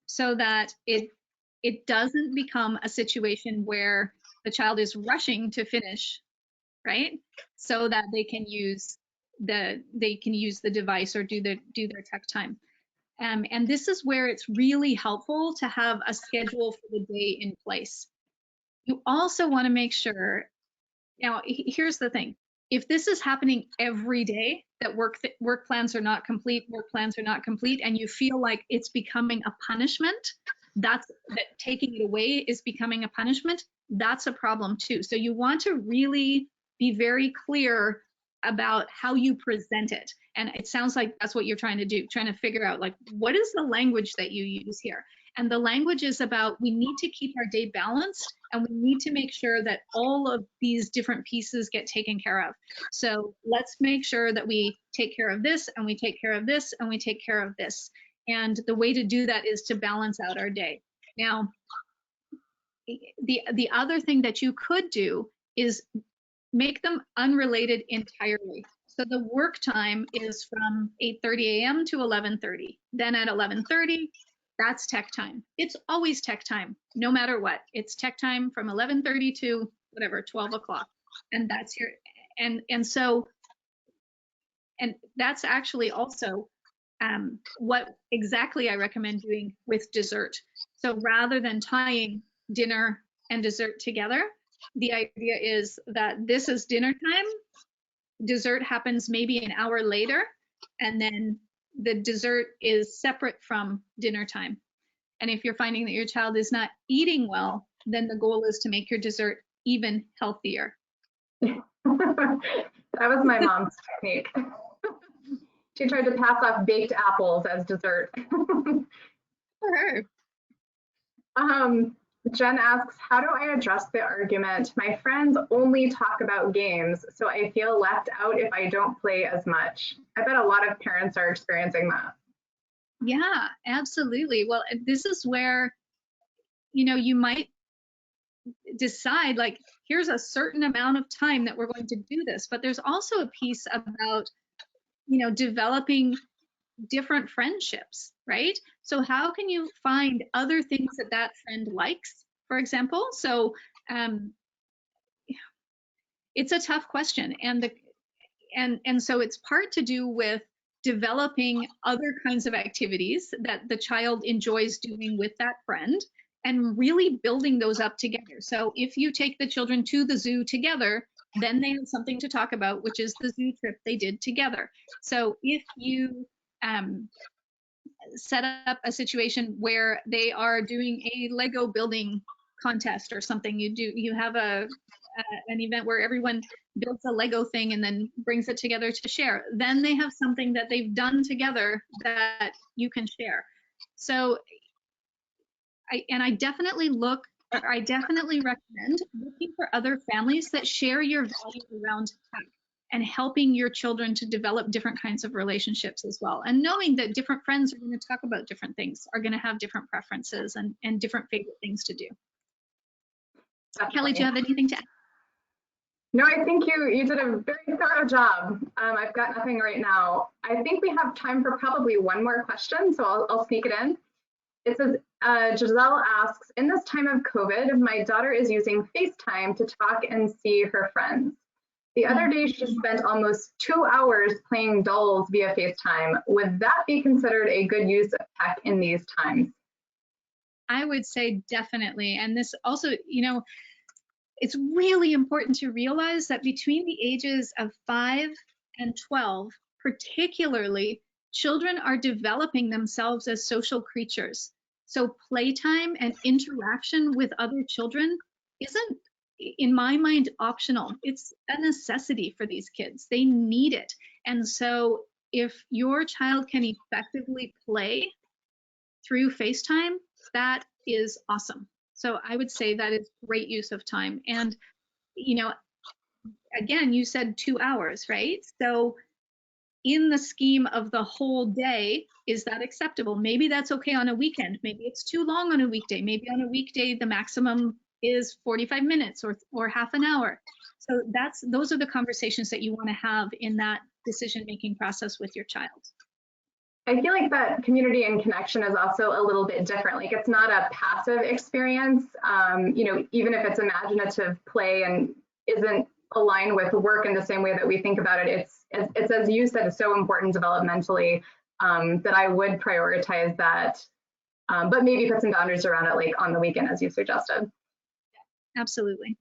Speaker 2: so that it doesn't become a situation where the child is rushing to finish, right? So that they can use the device or do their tech time. And this is where it's really helpful to have a schedule for the day in place. You also want to make sure, now here's the thing, if this is happening every day, that work plans are not complete, and you feel like it's becoming a punishment, that taking it away is becoming a punishment, that's a problem too. So you want to really be very clear about how you present it. And it sounds like that's what you're trying to do, trying to figure out, like, what is the language that you use here? And the language is about, we need to keep our day balanced, and we need to make sure that all of these different pieces get taken care of. So let's make sure that we take care of this, and we take care of this, and we take care of this. And the way to do that is to balance out our day. Now, the other thing that you could do is make them unrelated entirely. So the work time is from 8:30 a.m. to 11:30. Then at 11:30, that's tech time. It's always tech time, no matter what. It's tech time from 11:30 to whatever, 12 o'clock. And that's your, and that's actually also what exactly I recommend doing with dessert. So rather than tying dinner and dessert together, the idea is that this is dinner time, dessert happens maybe an hour later, and then the dessert is separate from dinner time. And if you're finding that your child is not eating well, then the goal is to make your dessert even healthier.
Speaker 1: That was my mom's technique. She tried to pass off baked apples as dessert.
Speaker 2: For her.
Speaker 1: Jen asks, how do I address the argument? My friends only talk about games, so I feel left out if I don't play as much. I bet a lot of parents are experiencing that.
Speaker 2: Yeah, absolutely. Well, this is where, you know, you might decide, like, here's a certain amount of time that we're going to do this, but there's also a piece about, you know, developing different friendships, right? So how can you find other things that that friend likes, for example? So it's a tough question, and so it's part to do with developing other kinds of activities that the child enjoys doing with that friend, and really building those up together. So if you take the children to the zoo together, then they have something to talk about, which is the zoo trip they did together. So if you set up a situation where they are doing a Lego building contest or something, you have an event where everyone builds a Lego thing and then brings it together to share, then they have something that they've done together that you can share. So I definitely recommend looking for other families that share your values around tech, and helping your children to develop different kinds of relationships as well. And knowing that different friends are going to talk about different things, are going to have different preferences and different favorite things to do.
Speaker 1: Definitely.
Speaker 2: Kelly, do you have anything to add?
Speaker 1: No, I think you did a very thorough job. I've got nothing right now. I think we have time for probably one more question, so I'll sneak it in. It says, Giselle asks, in this time of COVID, my daughter is using FaceTime to talk and see her friends. The other day, she spent almost 2 hours playing dolls via FaceTime. Would that be considered a good use of tech in these times?
Speaker 2: I would say definitely. And this also, you know, it's really important to realize that between the ages of 5 and 12, particularly, children are developing themselves as social creatures. So playtime and interaction with other children isn't, in my mind, optional. It's a necessity for these kids. They need it. And so if your child can effectively play through FaceTime, that is awesome. So I would say that is great use of time. And, you know, again, you said 2 hours, right? So in the scheme of the whole day, is that acceptable? Maybe that's okay on a weekend. Maybe it's too long on a weekday. Maybe on a weekday, the maximum is 45 minutes or half an hour. So those are the conversations that you want to have in that decision-making process with your child.
Speaker 1: I feel like that community and connection is also a little bit different. Like, it's not a passive experience, you know, even if it's imaginative play and isn't aligned with work in the same way that we think about it, it's as you said, it's so important developmentally that I would prioritize that, but maybe put some boundaries around it, like on the weekend, as you suggested.
Speaker 2: Absolutely.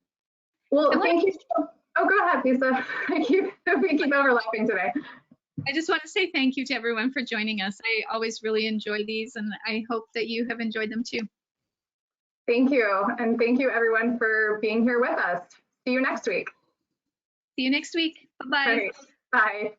Speaker 1: Well, thank you. Oh, go ahead, Lisa. We keep overlapping today.
Speaker 2: I just want to say thank you to everyone for joining us. I always really enjoy these, and I hope that you have enjoyed them too.
Speaker 1: Thank you. And thank you, everyone, for being here with us. See you next week.
Speaker 2: See you next week. Bye-bye.
Speaker 1: Bye.